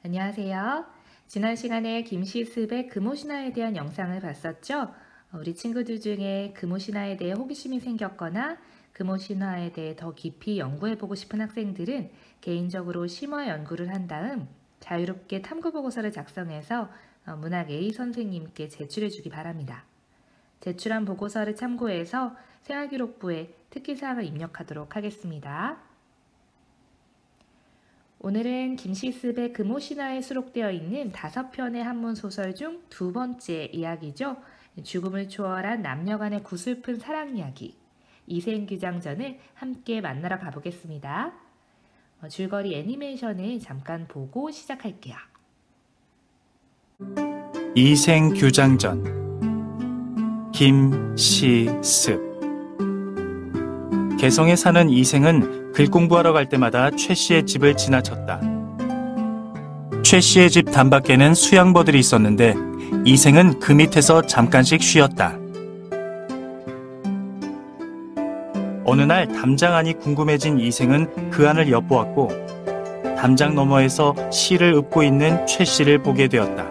안녕하세요. 지난 시간에 김시습의 금오신화에 대한 영상을 봤었죠? 우리 친구들 중에 금오신화에 대해 호기심이 생겼거나 금오신화에 대해 더 깊이 연구해보고 싶은 학생들은 개인적으로 심화 연구를 한 다음 자유롭게 탐구보고서를 작성해서 문학 A 선생님께 제출해주기 바랍니다. 제출한 보고서를 참고해서 생활기록부에 특기사항을 입력하도록 하겠습니다. 오늘은 김시습의 금오신화에 수록되어 있는 5편의 한문 소설 중 두 번째 이야기죠. 죽음을 초월한 남녀간의 구슬픈 사랑 이야기 이생규장전을 함께 만나러 가보겠습니다. 줄거리 애니메이션을 잠깐 보고 시작할게요. 이생규장전 김시습. 개성에 사는 이생은 글 공부하러 갈 때마다 최 씨의 집을 지나쳤다. 최 씨의 집 단밖에는 수양버들이 있었는데 이생은 그 밑에서 잠깐씩 쉬었다. 어느 날 담장 안이 궁금해진 이생은 그 안을 엿보았고 담장 너머에서 시를 읊고 있는 최 씨를 보게 되었다.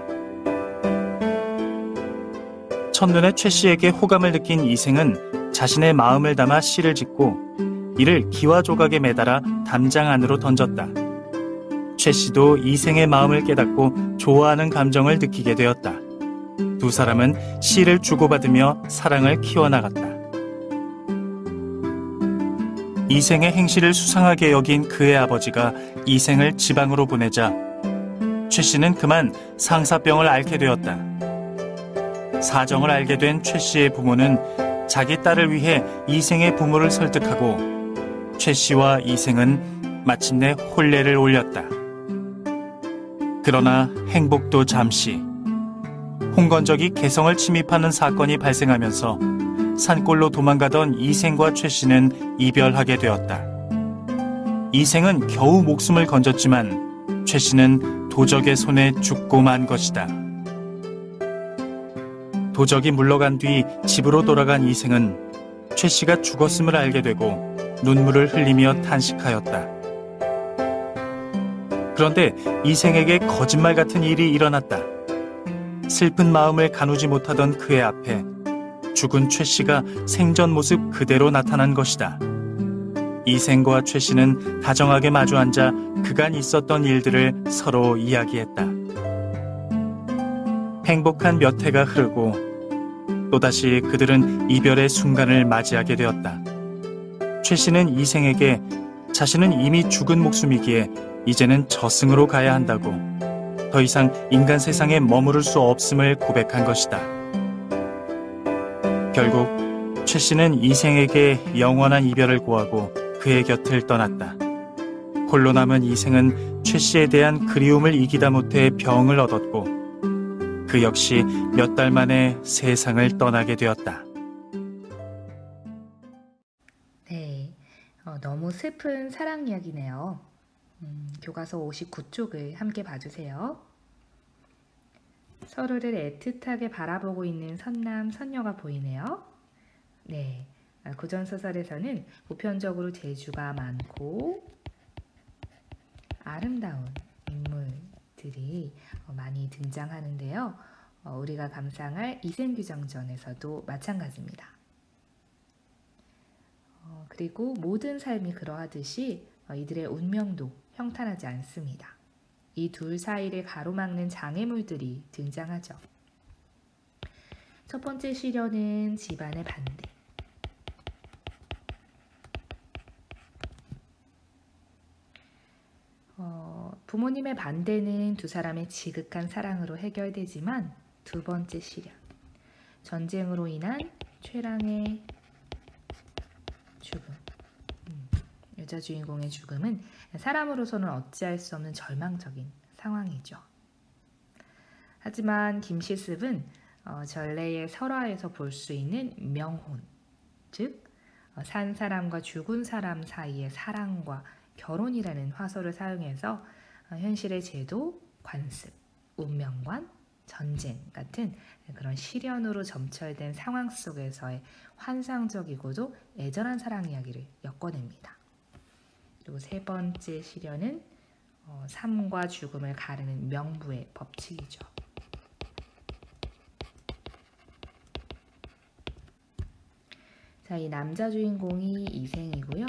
첫눈에 최 씨에게 호감을 느낀 이생은 자신의 마음을 담아 시를 짓고 이를 기와 조각에 매달아 담장 안으로 던졌다. 최 씨도 이생의 마음을 깨닫고 좋아하는 감정을 느끼게 되었다. 두 사람은 시를 주고받으며 사랑을 키워나갔다. 이생의 행실을 수상하게 여긴 그의 아버지가 이생을 지방으로 보내자 최 씨는 그만 상사병을 앓게 되었다. 사정을 알게 된 최 씨의 부모는 자기 딸을 위해 이생의 부모를 설득하고 최 씨와 이생은 마침내 혼례를 올렸다. 그러나 행복도 잠시. 홍건적이 개성을 침입하는 사건이 발생하면서 산골로 도망가던 이생과 최 씨는 이별하게 되었다. 이생은 겨우 목숨을 건졌지만 최 씨는 도적의 손에 죽고 만 것이다. 도적이 물러간 뒤 집으로 돌아간 이생은 최 씨가 죽었음을 알게 되고 눈물을 흘리며 탄식하였다. 그런데 이생에게 거짓말 같은 일이 일어났다. 슬픈 마음을 가누지 못하던 그의 앞에 죽은 최 씨가 생전 모습 그대로 나타난 것이다. 이생과 최 씨는 다정하게 마주 앉아 그간 있었던 일들을 서로 이야기했다. 행복한 몇 해가 흐르고 또다시 그들은 이별의 순간을 맞이하게 되었다. 최 씨는 이생에게 자신은 이미 죽은 목숨이기에 이제는 저승으로 가야 한다고 더 이상 인간 세상에 머무를 수 없음을 고백한 것이다. 결국 최 씨는 이생에게 영원한 이별을 고하고 그의 곁을 떠났다. 홀로 남은 이생은 최 씨에 대한 그리움을 이기다 못해 병을 얻었고 그 역시 몇 달 만에 세상을 떠나게 되었다. 네, 너무 슬픈 사랑 이야기네요. 교과서 59쪽을 함께 봐주세요. 서로를 애틋하게 바라보고 있는 선남, 선녀가 보이네요. 네, 고전소설에서는 보편적으로 재주가 많고 아름다운 인물들이 많이 등장하는데요. 우리가 감상할 이생규장전에서도 마찬가지입니다. 그리고 모든 삶이 그러하듯이 이들의 운명도 평탄하지 않습니다. 이 둘 사이를 가로막는 장애물들이 등장하죠. 첫 번째 시련은 집안의 반대. 부모님의 반대는 두 사람의 지극한 사랑으로 해결되지만 두 번째 시련, 전쟁으로 인한 최랑의 죽음. 여자 주인공의 죽음은 사람으로서는 어찌할 수 없는 절망적인 상황이죠. 하지만 김시습은 전래의 설화에서 볼 수 있는 명혼, 즉 산 사람과 죽은 사람 사이의 사랑과 결혼이라는 화소를 사용해서 현실의 제도, 관습, 운명관, 전쟁 같은 그런 시련으로 점철된 상황 속에서의 환상적이고도 애절한 사랑 이야기를 엮어냅니다. 그리고 세 번째 시련은 삶과 죽음을 가르는 명부의 법칙이죠. 자, 이 남자 주인공이 이생이고요.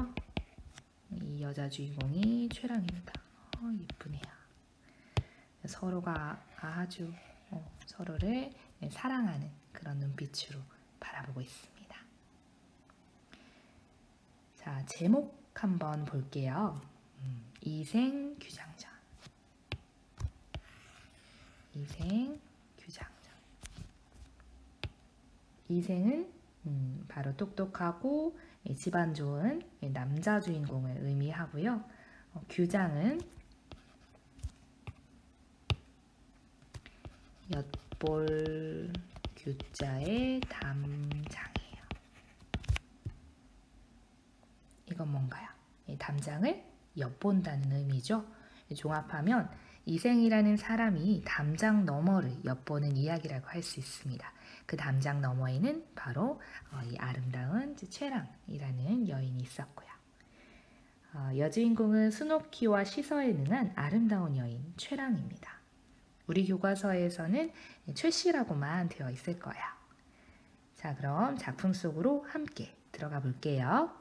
이 여자 주인공이 최랑입니다. 이쁘네요. 서로가 아주 서로를 사랑하는 그런 눈빛으로 바라보고 있습니다. 자, 제목 한번 볼게요. 이생 규장전. 이생 규장전. 이생은 바로 똑똑하고 집안 좋은 남자 주인공을 의미하고요. 규장은 엿볼 규자의 담장이에요. 이건 뭔가요? 담장을 엿본다는 의미죠. 종합하면 이생이라는 사람이 담장 너머를 엿보는 이야기라고 할 수 있습니다. 그 담장 너머에는 바로 이 아름다운 최랑이라는 여인이 있었고요. 여주인공은 순옥희와 시서에 능한 아름다운 여인 최랑입니다. 우리 교과서에서는 최씨라고만 되어 있을 거예요. 자, 그럼 작품 속으로 함께 들어가 볼게요.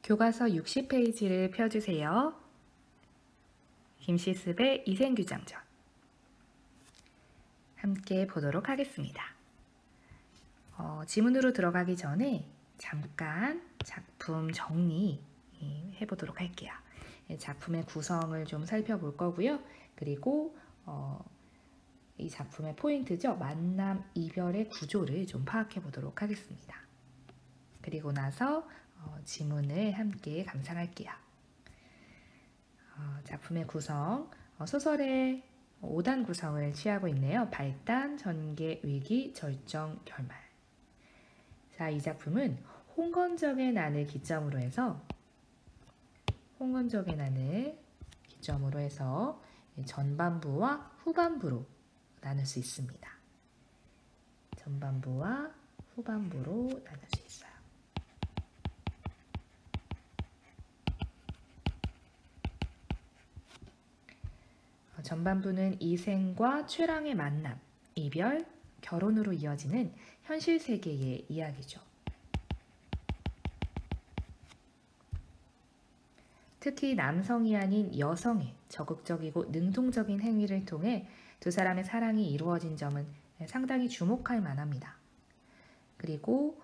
교과서 60페이지를 펴주세요. 김시습의 이생규장전 함께 보도록 하겠습니다. 지문으로 들어가기 전에 잠깐 작품 정리 해보도록 할게요. 작품의 구성을 좀 살펴볼 거고요. 그리고 이 작품의 포인트죠. 만남, 이별의 구조를 좀 파악해 보도록 하겠습니다. 그리고 나서 지문을 함께 감상할게요. 작품의 구성, 소설의 5단 구성을 취하고 있네요. 발단, 전개, 위기, 절정, 결말. 자, 이 작품은 홍건적의 난을 기점으로 해서 전반부와 후반부로 나눌 수 있습니다. 전반부와 후반부로 나눌 수 있어요. 전반부는 이생과 최랑의 만남, 이별, 결혼으로 이어지는 현실 세계의 이야기죠. 특히 남성이 아닌 여성의 적극적이고 능동적인 행위를 통해 두 사람의 사랑이 이루어진 점은 상당히 주목할 만합니다. 그리고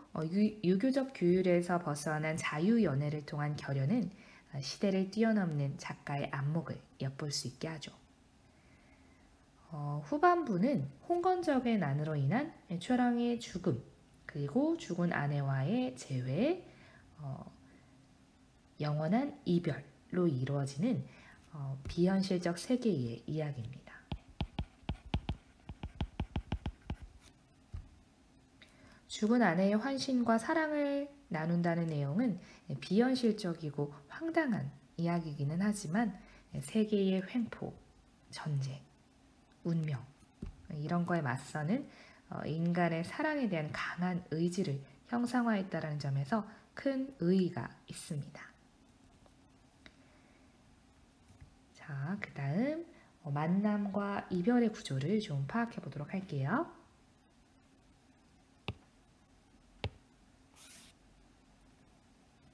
유교적 규율에서 벗어난 자유연애를 통한 결연은 시대를 뛰어넘는 작가의 안목을 엿볼 수 있게 하죠. 후반부는 홍건적의 난으로 인한 최랑의 죽음, 그리고 죽은 아내와의 재회, 영원한 이별로 이루어지는 비현실적 세계의 이야기입니다. 죽은 아내의 환신과 사랑을 나눈다는 내용은 비현실적이고 황당한 이야기이기는 하지만 세계의 횡포, 전쟁, 운명 이런 거에 맞서는 인간의 사랑에 대한 강한 의지를 형상화했다는 점에서 큰 의의가 있습니다. 자, 그 다음 만남과 이별의 구조를 좀 파악해 보도록 할게요.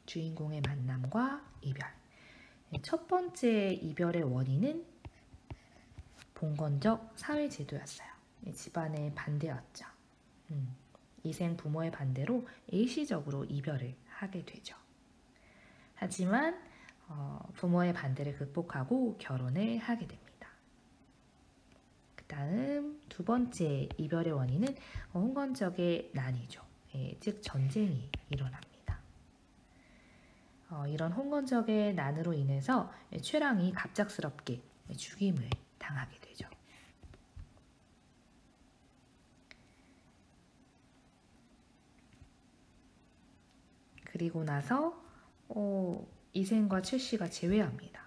주인공의 만남과 이별. 첫 번째 이별의 원인은 봉건적 사회제도였어요. 집안의 반대였죠. 이생 부모의 반대로 일시적으로 이별을 하게 되죠. 하지만 부모의 반대를 극복하고 결혼을 하게 됩니다. 그 다음 두 번째 이별의 원인은 홍건적의 난이죠. 즉 전쟁이 일어납니다. 이런 홍건적의 난으로 인해서 최랑이 갑작스럽게 죽임을 당하게 되죠. 그리고 나서 이생과 최씨가 재회합니다.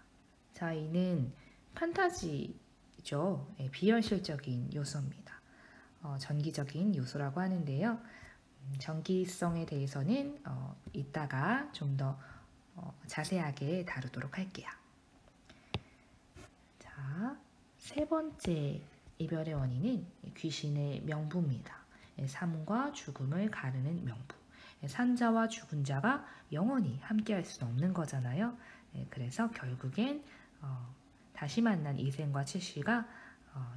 자, 이는 판타지죠. 비현실적인 요소입니다. 전기적인 요소라고 하는데요. 전기성에 대해서는 이따가 좀 더 자세하게 다루도록 할게요. 자, 세 번째 이별의 원인은 귀신의 명부입니다. 삶과 죽음을 가르는 명부. 산자와 죽은 자가 영원히 함께할 수는 없는 거잖아요. 그래서 결국엔 다시 만난 이생과 최씨가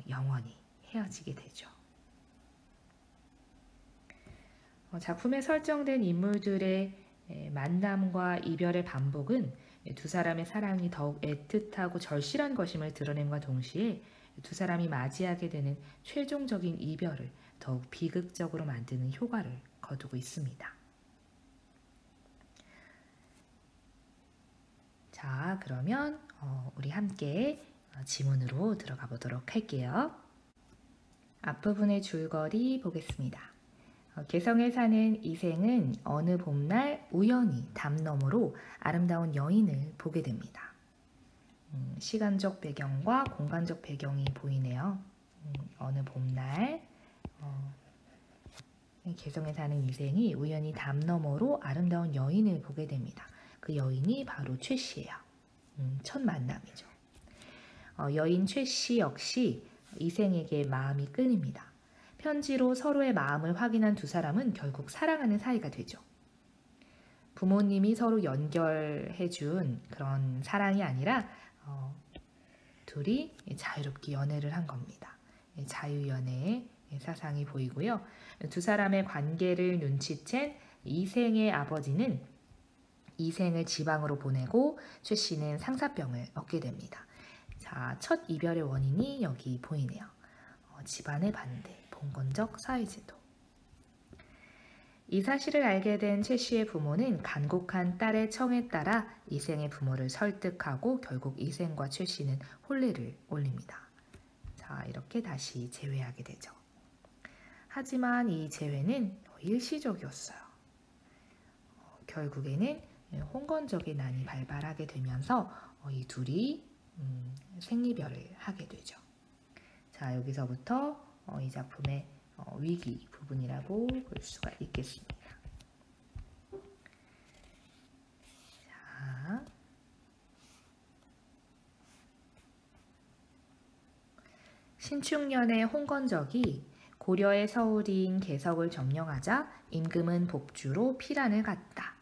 영원히 헤어지게 되죠. 작품에 설정된 인물들의 만남과 이별의 반복은 두 사람의 사랑이 더욱 애틋하고 절실한 것임을 드러냄과 동시에 두 사람이 맞이하게 되는 최종적인 이별을 더욱 비극적으로 만드는 효과를 거두고 있습니다. 자, 그러면 우리 함께 지문으로 들어가 보도록 할게요. 앞부분의 줄거리 보겠습니다. 개성에 사는 이생은 어느 봄날 우연히 담 너머로 아름다운 여인을 보게 됩니다. 시간적 배경과 공간적 배경이 보이네요. 어느 봄날 개성에 사는 이생이 우연히 담 너머로 아름다운 여인을 보게 됩니다. 그 여인이 바로 최씨예요. 첫 만남이죠. 여인 최씨 역시 이생에게 마음이 끌립니다. 편지로 서로의 마음을 확인한 두 사람은 결국 사랑하는 사이가 되죠. 부모님이 서로 연결해준 그런 사랑이 아니라 둘이 자유롭게 연애를 한 겁니다. 자유연애의 사상이 보이고요. 두 사람의 관계를 눈치챈 이생의 아버지는 이생을 지방으로 보내고 최씨는 상사병을 얻게 됩니다. 자, 첫 이별의 원인이 여기 보이네요. 집안의 반대, 봉건적 사회제도. 이 사실을 알게 된 최씨의 부모는 간곡한 딸의 청에 따라 이생의 부모를 설득하고 결국 이생과 최씨는 혼례를 올립니다. 자, 이렇게 다시 재회하게 되죠. 하지만 이 재회는 일시적이었어요. 결국에는 홍건적의 난이 발발하게 되면서 이 둘이 생이별을 하게 되죠. 자, 여기서부터 이 작품의 위기 부분이라고 볼 수가 있겠습니다. 자, 신축년의 홍건적이 고려의 서울인 개석을 점령하자 임금은 복주로 피란을 갔다.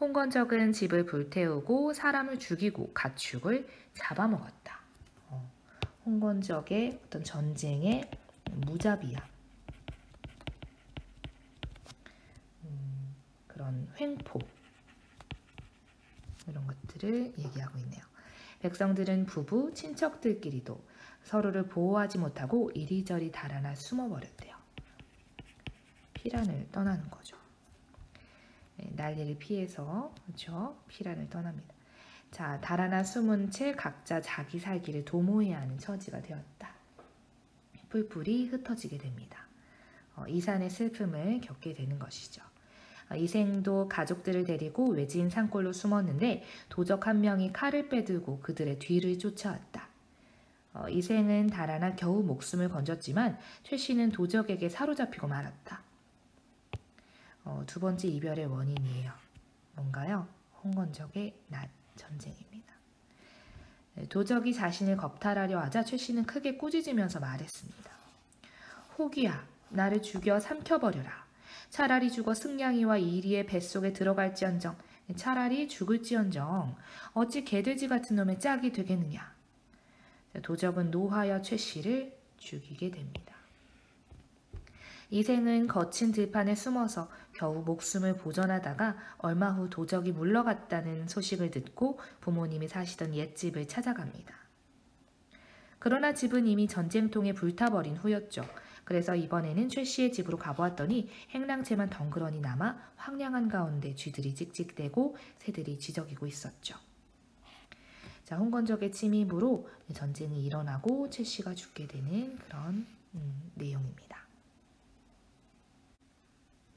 홍건적은 집을 불태우고 사람을 죽이고 가축을 잡아먹었다. 홍건적의 어떤 전쟁의 무자비함, 그런 횡포, 이런 것들을 얘기하고 있네요. 백성들은 부부, 친척들끼리도 서로를 보호하지 못하고 이리저리 달아나 숨어버렸대요. 피란을 떠나는 거죠. 난리를 피해서 그렇죠? 피란을 떠납니다. 자, 달아나 숨은 채 각자 자기 살기를 도모해야 하는 처지가 되었다. 뿔뿔이 흩어지게 됩니다. 이산의 슬픔을 겪게 되는 것이죠. 이생도 가족들을 데리고 외진 산골로 숨었는데 도적 한 명이 칼을 빼들고 그들의 뒤를 쫓아왔다. 이생은 달아나 겨우 목숨을 건졌지만 최씨는 도적에게 사로잡히고 말았다. 두 번째 이별의 원인이에요. 뭔가요? 홍건적의 낫 전쟁입니다. 도적이 자신을 겁탈하려 하자 최씨는 크게 꾸짖으면서 말했습니다. 호기야, 나를 죽여 삼켜버려라. 차라리 죽어 승냥이와 이리의 뱃속에 들어갈지언정, 차라리 죽을지언정 어찌 개돼지 같은 놈의 짝이 되겠느냐. 도적은 노하여 최씨를 죽이게 됩니다. 이생은 거친 들판에 숨어서 겨우 목숨을 보전하다가 얼마 후 도적이 물러갔다는 소식을 듣고 부모님이 사시던 옛집을 찾아갑니다. 그러나 집은 이미 전쟁통에 불타버린 후였죠. 그래서 이번에는 최씨의 집으로 가보았더니 행랑채만 덩그러니 남아 황량한 가운데 쥐들이 찍찍대고 새들이 지저귀고 있었죠. 자, 홍건적의 침입으로 전쟁이 일어나고 최씨가 죽게 되는 그런 내용입니다.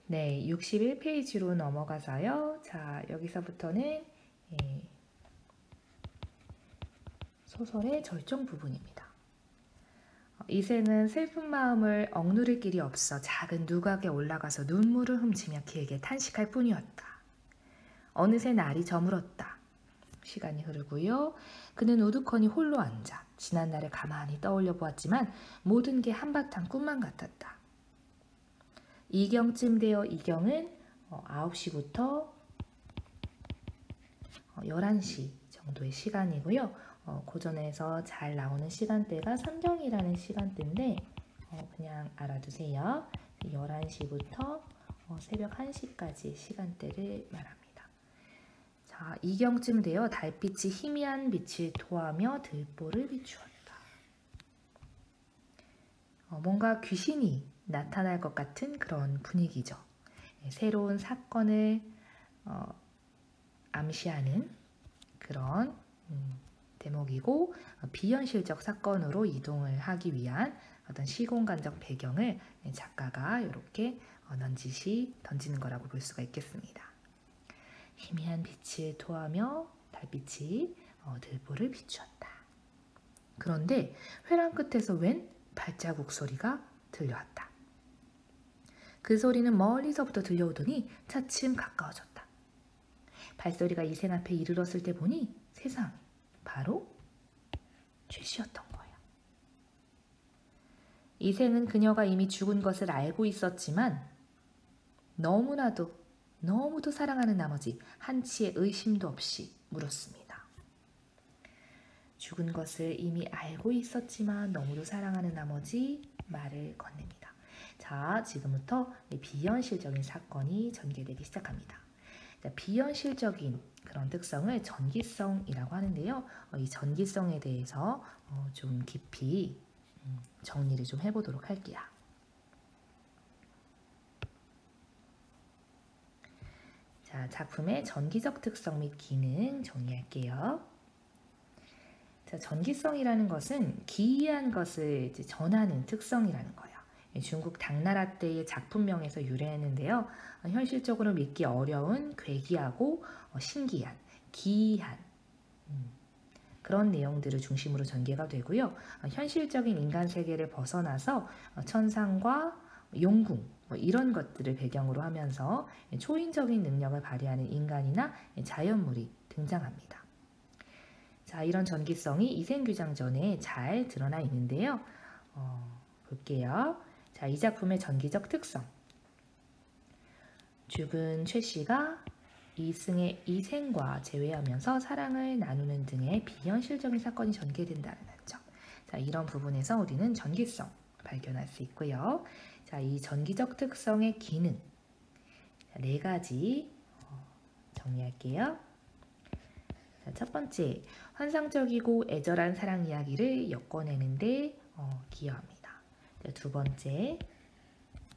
네, 61페이지로 넘어가서요. 자, 여기서부터는 소설의 절정 부분입니다. 이생은 슬픈 마음을 억누를 길이 없어 작은 누각에 올라가서 눈물을 훔치며 길게 탄식할 뿐이었다. 어느새 날이 저물었다. 시간이 흐르고요. 그는 우두커니 홀로 앉아 지난날을 가만히 떠올려 보았지만 모든 게 한바탕 꿈만 같았다. 이경쯤 되어 이경은 9시부터 11시 정도의 시간이고요. 고전에서 잘 나오는 시간대가 삼경이라는 시간대인데 그냥 알아두세요. 11시부터 새벽 1시까지 시간대를 말합니다. 자, 이경쯤 되어 달빛이 희미한 빛을 토하며 들보를 비추었다. 뭔가 귀신이 나타날 것 같은 그런 분위기죠. 새로운 사건을 암시하는 그런 대목이고 비현실적 사건으로 이동을 하기 위한 어떤 시공간적 배경을 작가가 이렇게 넌지시 던지는 거라고 볼 수가 있겠습니다. 희미한 빛을 토하며 달빛이 들보를 비추었다. 그런데 회랑 끝에서 웬 발자국 소리가 들려왔다. 그 소리는 멀리서부터 들려오더니 차츰 가까워졌다. 발소리가 이생 앞에 이르렀을 때 보니 세상에 바로 최씨였던 거야. 이생은 그녀가 이미 죽은 것을 알고 있었지만 너무도 사랑하는 나머지 한치의 의심도 없이 물었습니다. 죽은 것을 이미 알고 있었지만 너무도 사랑하는 나머지 말을 건넵니다. 자, 지금부터 비현실적인 사건이 전개되기 시작합니다. 자, 비현실적인 그런 특성을 전기성이라고 하는데요. 이 전기성에 대해서 좀 깊이 정리를 좀 해보도록 할게요. 자, 작품의 전기적 특성 및 기능 정리할게요. 자, 전기성이라는 것은 기이한 것을 전하는 특성이라는 거예요. 중국 당나라 때의 작품명에서 유래했는데요. 현실적으로 믿기 어려운 괴기하고 신기한, 기이한 그런 내용들을 중심으로 전개가 되고요. 현실적인 인간 세계를 벗어나서 천상과 용궁 이런 것들을 배경으로 하면서 초인적인 능력을 발휘하는 인간이나 자연물이 등장합니다. 자, 이런 전기성이 이생규장전에 잘 드러나 있는데요. 볼게요. 자, 이 작품의 전기적 특성. 죽은 최씨가 이생과 재회하면서 사랑을 나누는 등의 비현실적인 사건이 전개된다는 점. 자, 이런 부분에서 우리는 전기성 발견할 수 있고요. 자, 이 전기적 특성의 기능. 자, 4가지 정리할게요. 자, 첫 번째, 환상적이고 애절한 사랑 이야기를 엮어내는데 기여합니다. 자, 두 번째,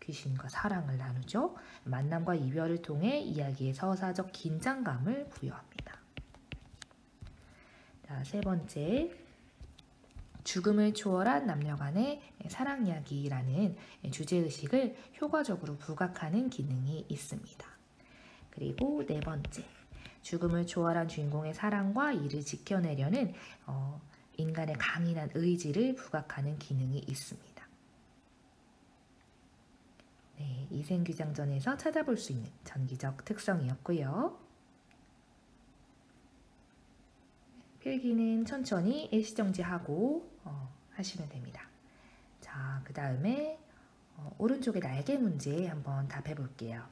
귀신과 사랑을 나누죠. 만남과 이별을 통해 이야기의 서사적 긴장감을 부여합니다. 자, 세 번째, 죽음을 초월한 남녀 간의 사랑 이야기라는 주제의식을 효과적으로 부각하는 기능이 있습니다. 그리고 네 번째, 죽음을 초월한 주인공의 사랑과 이를 지켜내려는 인간의 강인한 의지를 부각하는 기능이 있습니다. 네, 이생규장전에서 찾아볼 수 있는 전기적 특성이었고요. 필기는 천천히 일시정지하고 하시면 됩니다. 자, 그 다음에 오른쪽의 날개 문제 한번 답해 볼게요.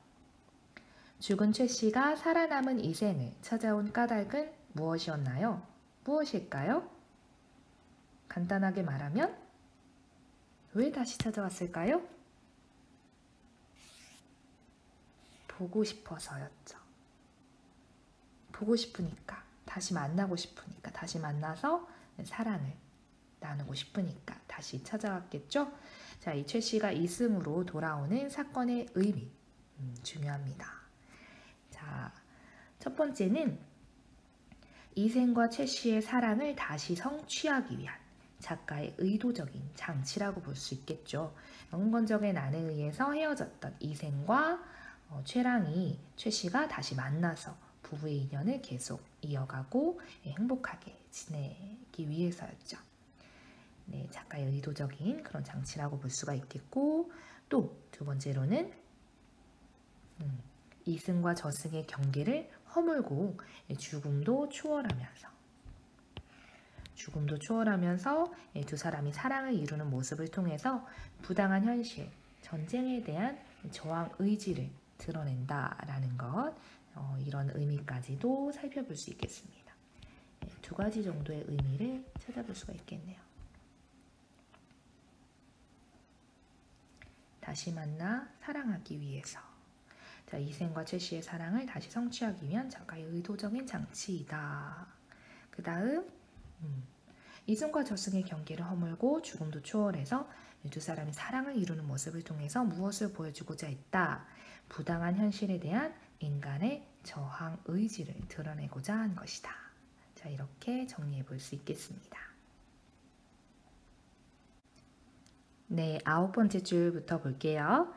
죽은 최씨가 살아남은 이생을 찾아온 까닭은 무엇이었나요? 무엇일까요? 간단하게 말하면 왜 다시 찾아왔을까요? 보고 싶어서였죠. 보고 싶으니까, 다시 만나고 싶으니까, 다시 만나서 사랑을 나누고 싶으니까 다시 찾아왔겠죠? 자, 이 최씨가 이승으로 돌아오는 사건의 의미 중요합니다. 자, 첫 번째는 이생과 최씨의 사랑을 다시 성취하기 위한 작가의 의도적인 장치라고 볼 수 있겠죠. 흥건적의 난에 의해서 헤어졌던 이생과 최씨가 다시 만나서 부부의 인연을 계속 이어가고 행복하게 지내기 위해서였죠. 네, 작가의 의도적인 그런 장치라고 볼 수가 있겠고, 또 두 번째로는 이승과 저승의 경계를 허물고 죽음도 초월하면서 죽음도 추월하면서 두 사람이 사랑을 이루는 모습을 통해서 부당한 현실, 전쟁에 대한 저항 의지를 드러낸다라는 것, 이런 의미까지도 살펴볼 수 있겠습니다. 두 가지 정도의 의미를 찾아볼 수가 있겠네요. 다시 만나 사랑하기 위해서. 자, 이생과 최씨의 사랑을 다시 성취하기 위한 작가의 의도적인 장치이다. 그 다음 이승과 저승의 경계를 허물고 죽음도 추월해서 두 사람이 사랑을 이루는 모습을 통해서 무엇을 보여주고자 했다. 부당한 현실에 대한 인간의 저항 의지를 드러내고자 한 것이다. 자, 이렇게 정리해 볼 수 있겠습니다. 네, 9번째 줄부터 볼게요.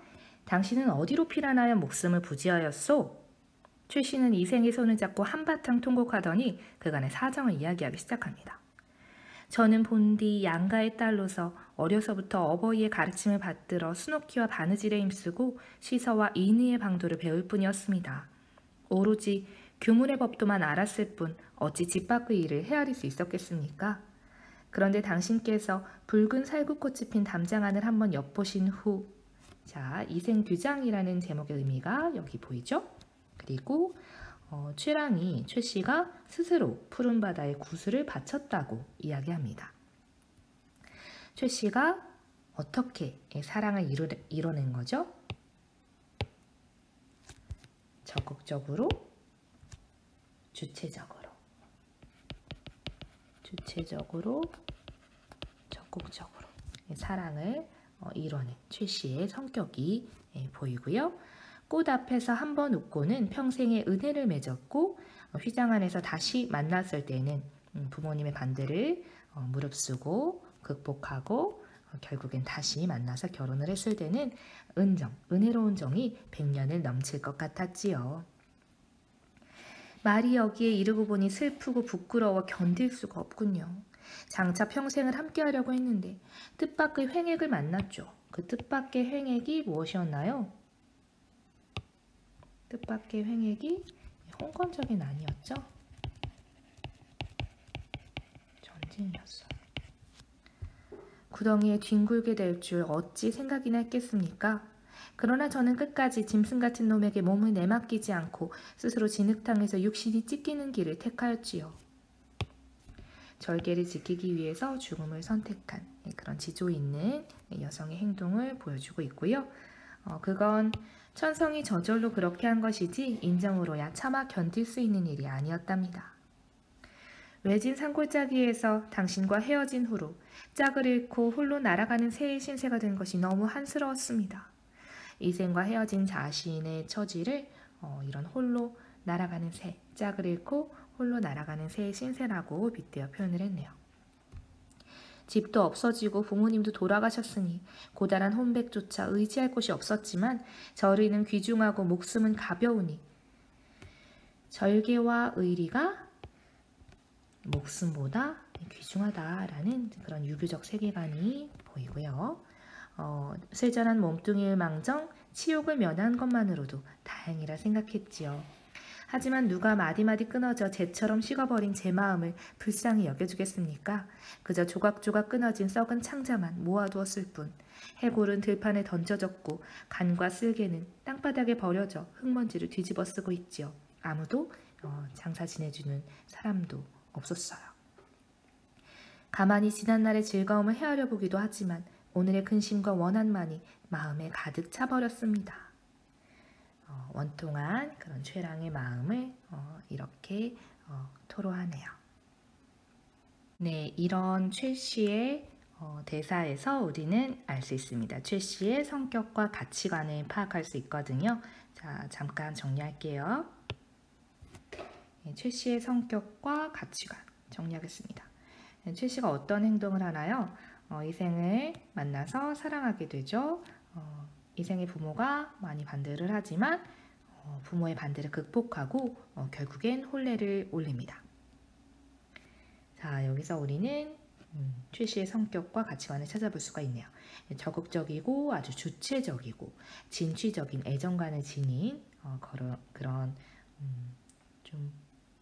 당신은 어디로 피난하여 목숨을 부지하였소? 최 씨는 이생의 손을 잡고 한바탕 통곡하더니 그간의 사정을 이야기하기 시작합니다. 저는 본디 양가의 딸로서 어려서부터 어버이의 가르침을 받들어 수놓기와 바느질에 힘쓰고 시서와 인의의 방도를 배울 뿐이었습니다. 오로지 교문의 법도만 알았을 뿐 어찌 집 밖의 일을 헤아릴 수 있었겠습니까? 그런데 당신께서 붉은 살구꽃이 핀 담장안을 한번 엿보신 후, 자, 이생규장이라는 제목의 의미가 여기 보이죠? 그리고 최 씨가 스스로 푸른 바다에 구슬을 바쳤다고 이야기합니다. 최 씨가 어떻게 사랑을 이뤄낸 거죠? 적극적으로, 주체적으로, 적극적으로 사랑을 이뤄낸 최 씨의 성격이 보이고요. 꽃 앞에서 한번 웃고는 평생의 은혜를 맺었고 휘장 안에서 다시 만났을 때는 부모님의 반대를 무릅쓰고 극복하고 결국엔 다시 만나서 결혼을 했을 때는 은혜로운 정이 100년을 넘칠 것 같았지요. 말이 여기에 이르고 보니 슬프고 부끄러워 견딜 수가 없군요. 장차 평생을 함께하려고 했는데 뜻밖의 횡액을 만났죠. 그 뜻밖의 횡액이 무엇이었나요? 뜻밖의 횡액이 홍건적인 아니었죠? 전쟁이었어요. 구덩이에 뒹굴게 될 줄 어찌 생각이나 했겠습니까? 그러나 저는 끝까지 짐승 같은 놈에게 몸을 내맡기지 않고 스스로 진흙탕에서 육신이 찢기는 길을 택하였지요. 절개를 지키기 위해서 죽음을 선택한 그런 지조 있는 여성의 행동을 보여주고 있고요. 그건 천성이 저절로 그렇게 한 것이지 인정으로야 차마 견딜 수 있는 일이 아니었답니다. 외진 산골짜기에서 당신과 헤어진 후로 짝을 잃고 홀로 날아가는 새의 신세가 된 것이 너무 한스러웠습니다. 이생과 헤어진 자신의 처지를 이런 홀로 날아가는 새, 짝을 잃고 홀로 날아가는 새의 신세라고 빗대어 표현을 했네요. 집도 없어지고 부모님도 돌아가셨으니 고단한 혼백조차 의지할 곳이 없었지만 저리는 귀중하고 목숨은 가벼우니 절개와 의리가 목숨보다 귀중하다라는 그런 유교적 세계관이 보이고요. 쇠전한 몸뚱이를 망정 치욕을 면한 것만으로도 다행이라 생각했지요. 하지만 누가 마디마디 끊어져 재처럼 식어버린 제 마음을 불쌍히 여겨주겠습니까? 그저 조각조각 끊어진 썩은 창자만 모아두었을 뿐 해골은 들판에 던져졌고 간과 쓸개는 땅바닥에 버려져 흙먼지를 뒤집어 쓰고 있지요. 아무도 장사 지내주는 사람도 없었어요. 가만히 지난날의 즐거움을 헤아려 보기도 하지만 오늘의 근심과 원한만이 마음에 가득 차버렸습니다. 원통한 그런 최랑의 마음을 이렇게 토로하네요. 네, 이런 최 씨의 대사에서 우리는 알 수 있습니다. 최 씨의 성격과 가치관을 파악할 수 있거든요. 자, 잠깐 정리할게요. 네, 최 씨의 성격과 가치관 정리하겠습니다. 네, 최 씨가 어떤 행동을 하나요? 이생을 만나서 사랑하게 되죠. 이생의 부모가 많이 반대를 하지만 부모의 반대를 극복하고 결국엔 혼례를 올립니다. 자, 여기서 우리는 최 씨의 성격과 가치관을 찾아볼 수가 있네요. 적극적이고 아주 주체적이고 진취적인 애정관을 지닌 그런 좀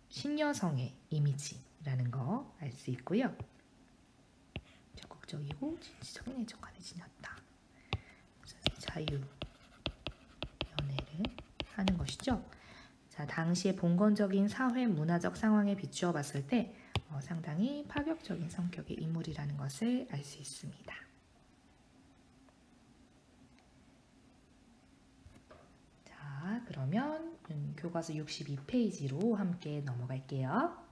신여성의 이미지 라는 거 알 수 있고요. 적극적이고 진취적인 애정관을 지녔다. 자유 연애를 하는 것이죠. 자, 당시의 봉건적인 사회 문화적 상황에 비추어 봤을 때 상당히 파격적인 성격의 인물이라는 것을 알 수 있습니다. 자, 그러면 교과서 62페이지로 함께 넘어갈게요.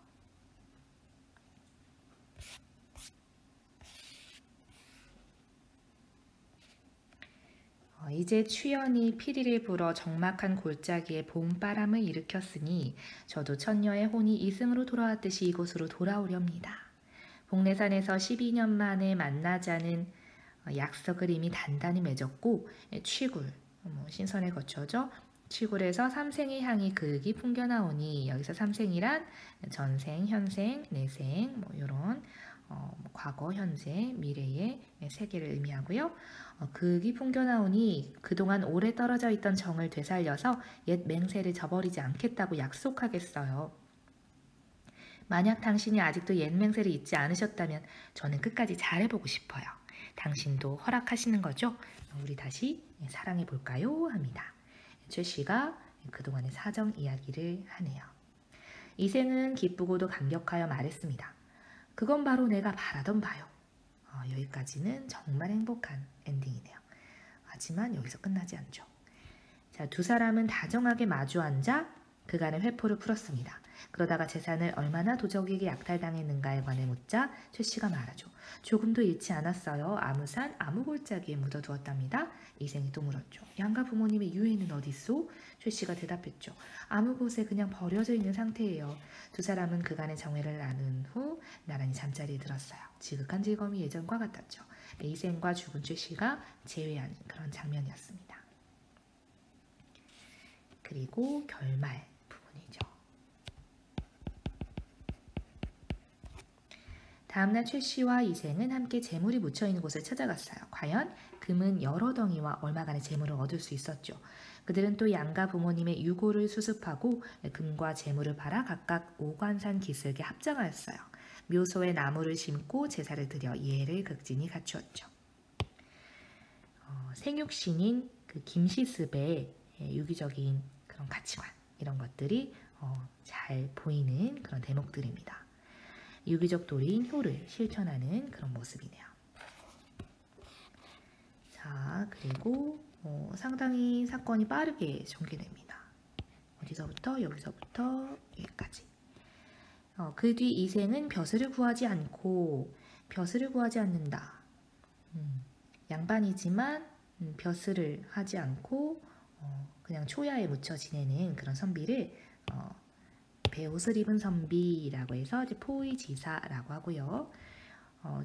이제 추연이 피리를 불어 적막한 골짜기에 봄바람을 일으켰으니 저도 천녀의 혼이 이승으로 돌아왔듯이 이곳으로 돌아오렵니다. 복례산에서 12년 만에 만나자는 약속을 이미 단단히 맺었고 취굴, 신선에 거쳐져 취굴에서 삼생의 향이 그윽이 풍겨나오니 여기서 삼생이란 전생, 현생, 내생 이런 과거, 현재, 미래의 세 개를 의미하고요. 그윽이 풍겨나오니 그동안 오래 떨어져 있던 정을 되살려서 옛 맹세를 저버리지 않겠다고 약속하겠어요. 만약 당신이 아직도 옛 맹세를 잊지 않으셨다면 저는 끝까지 잘해보고 싶어요. 당신도 허락하시는 거죠? 우리 다시 사랑해 볼까요? 합니다. 최 씨가 그동안의 사정 이야기를 하네요. 이생은 기쁘고도 감격하여 말했습니다. 그건 바로 내가 바라던 바요. 여기까지는 정말 행복한 엔딩이네요. 하지만 여기서 끝나지 않죠. 자, 두 사람은 다정하게 마주 앉아 그간의 회포를 풀었습니다. 그러다가 재산을 얼마나 도적에게 약탈당했는가에 관해 묻자 최 씨가 말하죠. 조금도 잃지 않았어요. 아무산 아무골짜기에 묻어두었답니다. 이생이 또 물었죠. 양가 부모님의 유해는 어딨소? 최 씨가 대답했죠. 아무 곳에 그냥 버려져 있는 상태예요. 두 사람은 그간의 정회를 나눈 후 나란히 잠자리에 들었어요. 지극한 즐거움이 예전과 같았죠. 이생과 죽은 최 씨가 재회하는 그런 장면이었습니다. 그리고 결말 부분이죠. 다음날 최 씨와 이생은 함께 재물이 묻혀있는 곳을 찾아갔어요. 과연 금은 여러 덩이와 얼마간의 재물을 얻을 수 있었죠. 그들은 또 양가 부모님의 유고를 수습하고 금과 재물을 팔아 각각 오관산 기슭에 합장하였어요. 묘소에 나무를 심고 제사를 드려 예를 극진히 갖추었죠. 생육신인 그 김시습의 유기적인 그런 가치관 이런 것들이 잘 보이는 그런 대목들입니다. 유기적 도리인 효를 실천하는 그런 모습이네요. 자, 그리고 상당히 사건이 빠르게 전개됩니다. 어디서부터 여기서부터 여기까지. 그 뒤 이생은 벼슬을 구하지 않는다. 양반이지만 벼슬을 하지 않고 그냥 초야에 묻혀 지내는 그런 선비를 배옷을 입은 선비라고 해서 이제 포의지사라고 하고요.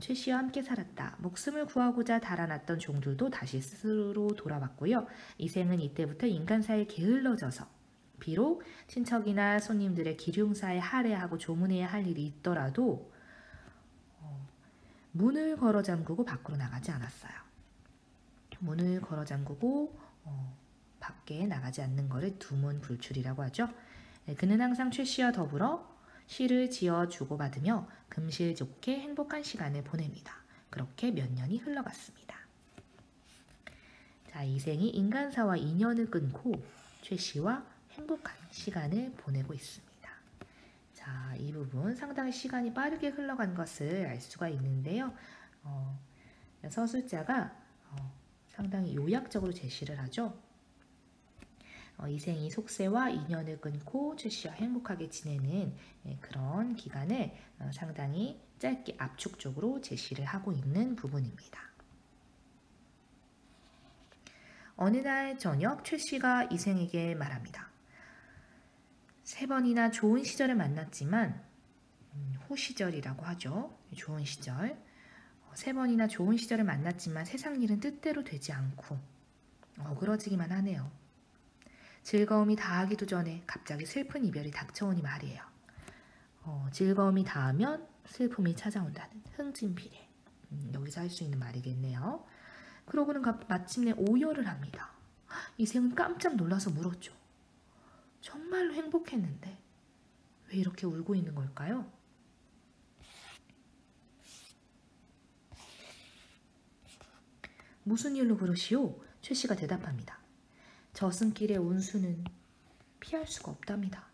최 씨와 함께 살았다. 목숨을 구하고자 달아났던 종들도 다시 스스로 돌아왔고요. 이생은 이때부터 인간사에 게을러져서 비록 친척이나 손님들의 기륭사에 할애하고 조문해야 할 일이 있더라도 문을 걸어 잠그고 밖으로 나가지 않았어요. 문을 걸어 잠그고 밖에 나가지 않는 것을 두문불출이라고 하죠. 그는 항상 최 씨와 더불어 시를 지어 주고받으며 금실 좋게 행복한 시간을 보냅니다. 그렇게 몇 년이 흘러갔습니다. 자, 이생이 인간사와 인연을 끊고 최 씨와 행복한 시간을 보내고 있습니다. 자, 이 부분 상당히 시간이 빠르게 흘러간 것을 알 수가 있는데요. 서술자가 상당히 요약적으로 제시를 하죠. 이생이 속세와 인연을 끊고 최 씨와 행복하게 지내는 그런 기간을 상당히 짧게 압축적으로 제시를 하고 있는 부분입니다. 어느 날 저녁 최 씨가 이생에게 말합니다. 3번이나 좋은 시절을 만났지만 호시절이라고 하죠. 좋은 시절. 3번이나 좋은 시절을 만났지만 세상 일은 뜻대로 되지 않고 어그러지기만 하네요. 즐거움이 다하기도 전에 갑자기 슬픈 이별이 닥쳐오니 말이에요. 즐거움이 다하면 슬픔이 찾아온다는 흥진비례. 여기서 할 수 있는 말이겠네요. 그러고는 마침내 오열을 합니다. 이생은 깜짝 놀라서 물었죠. 정말로 행복했는데 왜 이렇게 울고 있는 걸까요? 무슨 일로 그러시오? 최 씨가 대답합니다. 저승길의 운수는 피할 수가 없답니다.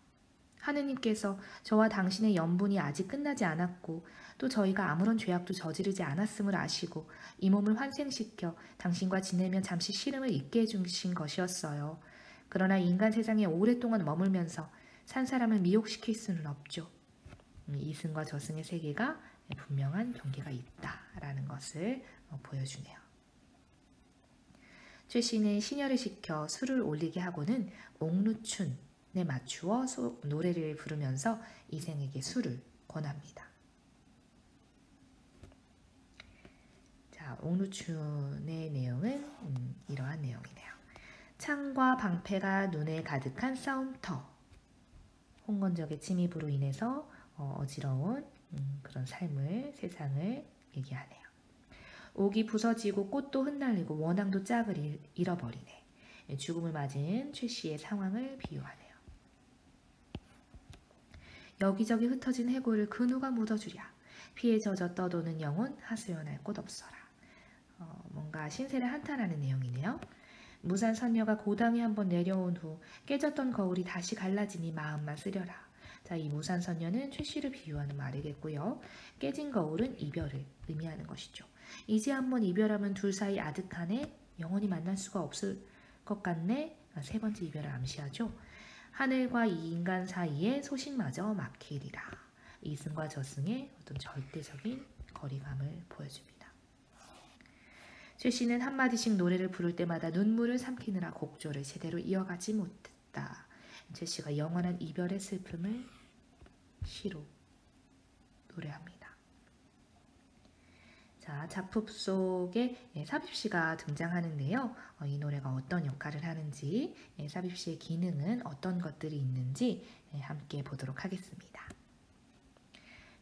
하느님께서 저와 당신의 연분이 아직 끝나지 않았고 또 저희가 아무런 죄악도 저지르지 않았음을 아시고 이 몸을 환생시켜 당신과 지내면 잠시 시름을 잊게 해주신 것이었어요. 그러나 인간 세상에 오랫동안 머물면서 산 사람을 미혹시킬 수는 없죠. 이승과 저승의 세계가 분명한 경계가 있다라는 것을 보여주네요. 최 씨는 시녀를 시켜 술을 올리게 하고는 옥루춘에 맞추어 노래를 부르면서 이생에게 술을 권합니다. 자, 옥루춘의 내용은 이러한 내용이네요. 창과 방패가 눈에 가득한 싸움터. 홍건적의 침입으로 인해서 어지러운 그런 세상을 얘기하네요. 옥이 부서지고 꽃도 흩날리고 원앙도 짝을 잃어버리네. 죽음을 맞은 최 씨의 상황을 비유하네요. 여기저기 흩어진 해골을 그 누가 묻어주랴. 피에 젖어 떠도는 영혼 하소연할 곳 없어라. 뭔가 신세를 한탄하는 내용이네요. 무산 선녀가 고당에 한번 내려온 후 깨졌던 거울이 다시 갈라지니 마음만 쓰려라. 자, 이 무산 선녀는 최 씨를 비유하는 말이겠고요. 깨진 거울은 이별을 의미하는 것이죠. 이제 한번 이별하면 둘 사이 아득하네. 영원히 만날 수가 없을 것 같네. 세 번째 이별을 암시하죠. 하늘과 이 인간 사이에 소신마저 막히리라. 이승과 저승의 어떤 절대적인 거리감을 보여줍니다. 최 씨는 한마디씩 노래를 부를 때마다 눈물을 삼키느라 곡조를 제대로 이어가지 못했다. 최 씨가 영원한 이별의 슬픔을 시로 노래합니다. 자, 작품 속에 삽입시가 등장하는데요. 이 노래가 어떤 역할을 하는지, 삽입시의 기능은 어떤 것들이 있는지 함께 보도록 하겠습니다.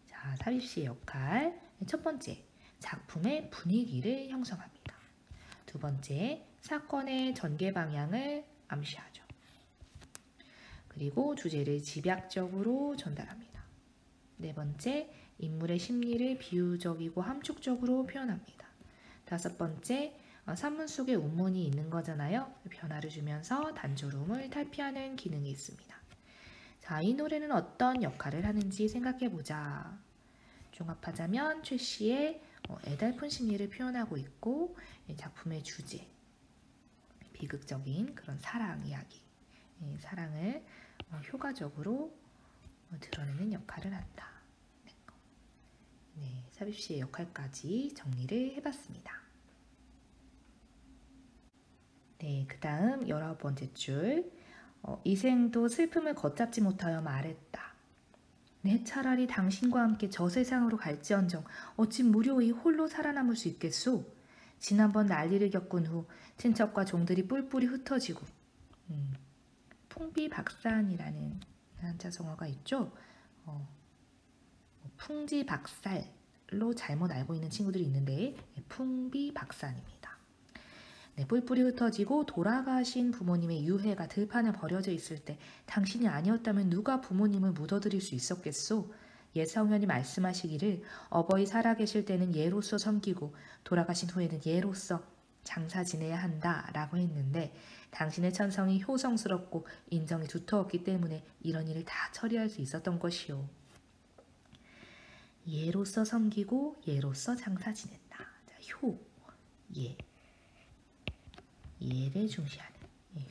자, 삽입시의 역할. 첫 번째, 작품의 분위기를 형성합니다. 두 번째, 사건의 전개 방향을 암시하죠. 그리고 주제를 집약적으로 전달합니다. 네 번째, 인물의 심리를 비유적이고 함축적으로 표현합니다. 다섯 번째, 산문 속에 운문이 있는 거잖아요. 변화를 주면서 단조로움을 탈피하는 기능이 있습니다. 자, 이 노래는 어떤 역할을 하는지 생각해보자. 종합하자면 최 씨의 애달픈 심리를 표현하고 있고, 작품의 주제, 비극적인 그런 사랑 이야기, 사랑을 효과적으로 드러내는 역할을 한다. 네, 삽입시의 역할까지 정리를 해봤습니다. 네, 그 다음 19번째 줄. 이생도 슬픔을 걷잡지 못하여 말했다. 내 차라리 당신과 함께 저 세상으로 갈지언정 어찌 무료히 홀로 살아남을 수 있겠소? 지난번 난리를 겪은 후 친척과 종들이 뿔뿔이 흩어지고 풍비박산이라는 한자성어가 있죠. 풍지박살로 잘못 알고 있는 친구들이 있는데 풍비박산입니다. 네, 뿔뿔이 흩어지고 돌아가신 부모님의 유해가 들판에 버려져 있을 때 당신이 아니었다면 누가 부모님을 묻어드릴 수 있었겠소? 예성현이 말씀하시기를 어버이 살아계실 때는 예로서 섬기고 돌아가신 후에는 예로서 장사 지내야 한다 라고 했는데 당신의 천성이 효성스럽고 인정이 두터웠기 때문에 이런 일을 다 처리할 수 있었던 것이요. 예로서 섬기고 예로서 장사 지낸다. 자, 예를 중시하는,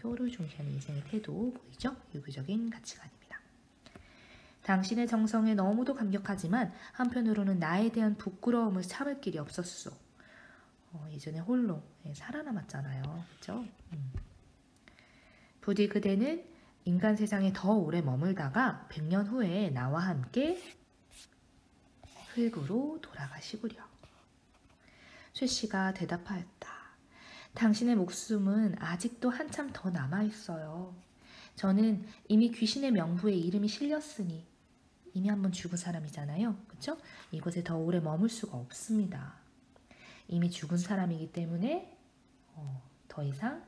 효를 중시하는 인생의 태도 보이죠? 유교적인 가치관입니다. 당신의 정성에 너무도 감격하지만 한편으로는 나에 대한 부끄러움을 참을 길이 없었소. 예전에 홀로 살아남았잖아요. 그렇죠? 부디 그대는 인간 세상에 더 오래 머물다가 100년 후에 나와 함께 흙으로 돌아가시구려. 최 씨가 대답하였다. 당신의 목숨은 아직도 한참 더 남아있어요. 저는 이미 귀신의 명부에 이름이 실렸으니 이미 한번 죽은 사람이잖아요. 그렇죠? 이곳에 더 오래 머물 수가 없습니다. 이미 죽은 사람이기 때문에 더 이상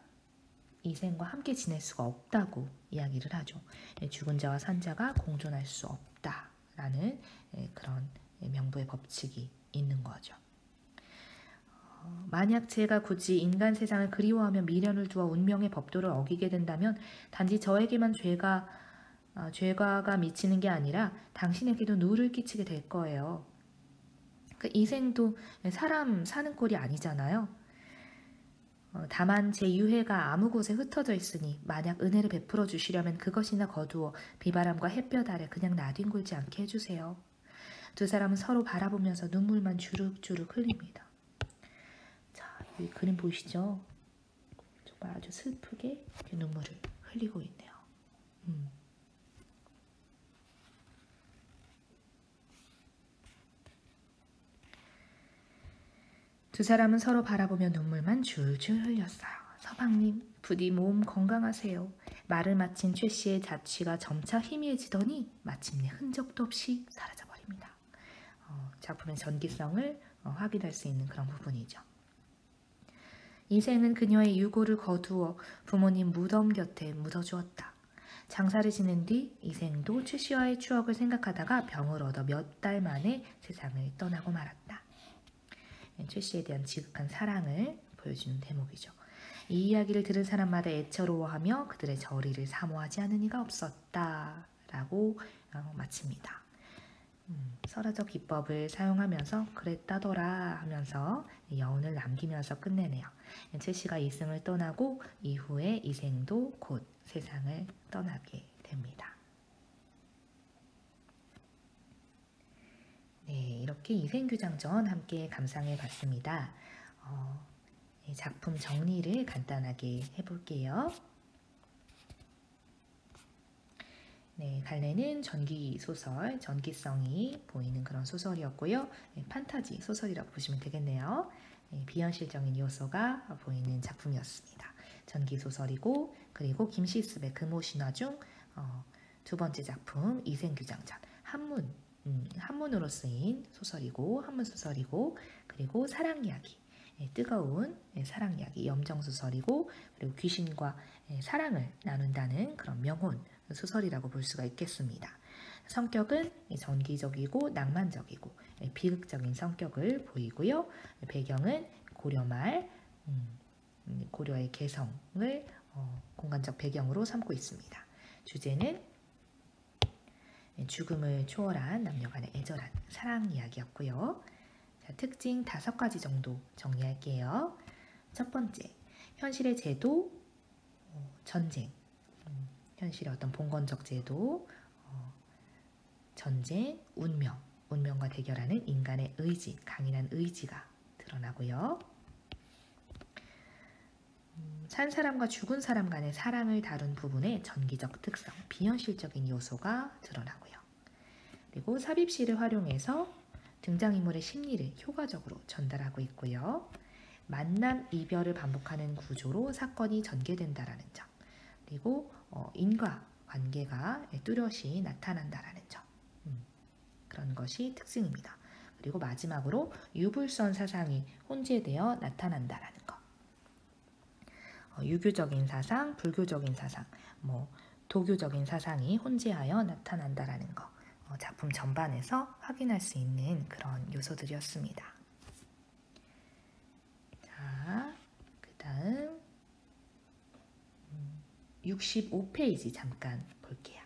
이생과 함께 지낼 수가 없다고 이야기를 하죠. 죽은 자와 산 자가 공존할 수 없다라는 그런 명부의 법칙이 있는 거죠. 만약 제가 굳이 인간 세상을 그리워하며 미련을 두어 운명의 법도를 어기게 된다면 단지 저에게만 죄가가 미치는 게 아니라 당신에게도 누를 끼치게 될 거예요. 이 생도 사람 사는 꼴이 아니잖아요. 다만 제 유해가 아무 곳에 흩어져 있으니 만약 은혜를 베풀어 주시려면 그것이나 거두어 비바람과 햇볕 아래 그냥 나뒹굴지 않게 해주세요. 두 사람은 서로 바라보면서 눈물만 주룩주룩 흘립니다. 자, 이 그림 보이시죠? 정말 아주 슬프게 이렇게 눈물을 흘리고 있네요. 두 사람은 서로 바라보며 눈물만 줄줄 흘렸어요. 서방님, 부디 몸 건강하세요. 말을 마친 최 씨의 자취가 점차 희미해지더니 마침내 흔적도 없이 사라져버립니다. 작품의 전기성을 확인할 수 있는 그런 부분이죠. 이생은 그녀의 유고를 거두어 부모님 무덤 곁에 묻어주었다. 장사를 지낸 뒤 이생도 최 씨와의 추억을 생각하다가 병을 얻어 몇 달 만에 세상을 떠나고 말았다. 최 씨에 대한 지극한 사랑을 보여주는 대목이죠. 이 이야기를 들은 사람마다 애처로워하며 그들의 저리를 사모하지 않은 이가 없었다 라고 마칩니다. 설화적 기법을 사용하면서 그랬다더라 하면서 여운을 남기면서 끝내네요. 최 씨가 이승을 떠나고 이후에 이생도 곧 세상을 떠나게 됩니다. 네, 이렇게 이생규장전 함께 감상해 봤습니다. 작품 정리를 간단하게 해볼게요. 네, 갈래는 전기 소설, 전기성이 보이는 그런 소설이었고요. 판타지 소설이라고 보시면 되겠네요. 비현실적인 요소가 보이는 작품이었습니다. 전기 소설이고, 그리고 김시습의 금오신화 중 두 번째 작품 이생규장전, 한문으로 쓰인 소설이고, 한문 소설이고, 그리고 사랑 이야기, 뜨거운 사랑 이야기, 염정 소설이고, 그리고 귀신과 사랑을 나눈다는 그런 명혼 소설이라고 볼 수가 있겠습니다. 성격은 전기적이고 낭만적이고 비극적인 성격을 보이고요. 배경은 고려말, 고려의 개성을 공간적 배경으로 삼고 있습니다. 주제는 죽음을 초월한 남녀간의 애절한 사랑 이야기였고요. 자, 특징 5가지 정도 정리할게요. 첫 번째, 현실의 제도, 전쟁, 현실의 어떤 봉건적 제도, 전쟁, 운명과 대결하는 인간의 의지, 강인한 의지가 드러나고요. 산 사람과 죽은 사람 간의 사랑을 다룬 부분의 전기적 특성, 비현실적인 요소가 드러나고요. 그리고 삽입시를 활용해서 등장인물의 심리를 효과적으로 전달하고 있고요. 만남, 이별을 반복하는 구조로 사건이 전개된다라는 점, 그리고 인과 관계가 뚜렷이 나타난다라는 점, 그런 것이 특징입니다. 그리고 마지막으로 유불선 사상이 혼재되어 나타난다라는 것. 유교적인 사상, 불교적인 사상, 도교적인 사상이 혼재하여 나타난다라는 것. 작품 전반에서 확인할 수 있는 그런 요소들이었습니다. 자, 그 다음 65페이지 잠깐 볼게요.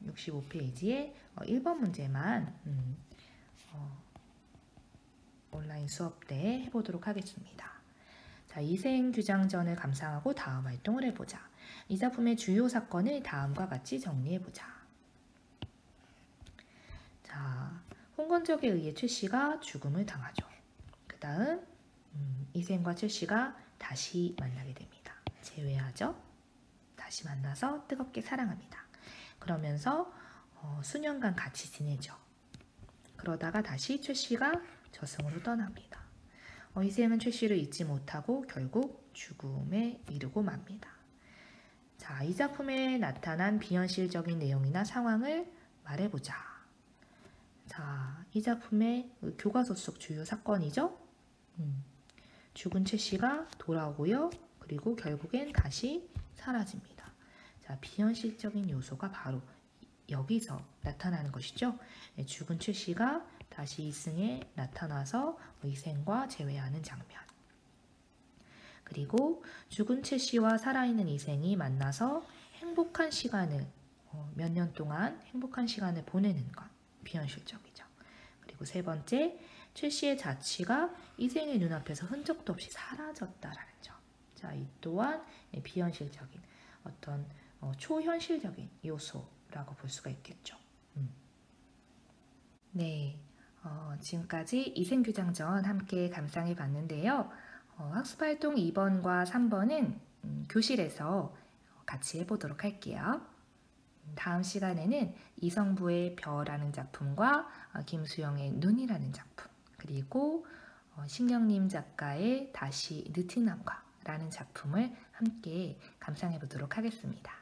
65페이지에 1번 문제만 온라인 수업 때 해보도록 하겠습니다. 자, 이생규장전을 감상하고 다음 활동을 해보자. 이 작품의 주요 사건을 다음과 같이 정리해보자. 자, 홍건적에 의해 최 씨가 죽음을 당하죠. 그 다음 이생과 최 씨가 다시 만나게 됩니다. 재회하죠. 다시 만나서 뜨겁게 사랑합니다. 그러면서 수년간 같이 지내죠. 그러다가 다시 최 씨가 저승으로 떠납니다. 이생은 최 씨를 잊지 못하고 결국 죽음에 이르고 맙니다. 자, 이 작품에 나타난 비현실적인 내용이나 상황을 말해보자. 자, 이 작품의 교과서 속 주요 사건이죠. 죽은 최 씨가 돌아오고요. 그리고 결국엔 다시 사라집니다. 자, 비현실적인 요소가 바로 여기서 나타나는 것이죠. 죽은 최 씨가 다시 이승에 나타나서 이생과 재회하는 장면. 그리고 죽은 최 씨와 살아있는 이생이 만나서 행복한 시간을 몇 년 동안 행복한 시간을 보내는 것, 비현실적이죠. 그리고 세 번째, 최 씨의 자취가 이생의 눈앞에서 흔적도 없이 사라졌다라는 점. 자, 이 또한 비현실적인 어떤 초현실적인 요소라고 볼 수가 있겠죠. 네, 지금까지 이생규장전 함께 감상해 봤는데요. 학습활동 2번과 3번은 교실에서 같이 해보도록 할게요. 다음 시간에는 이성부의 벼라는 작품과 김수영의 눈이라는 작품, 그리고 신경림 작가의 다시 느티남과라는 작품을 함께 감상해 보도록 하겠습니다.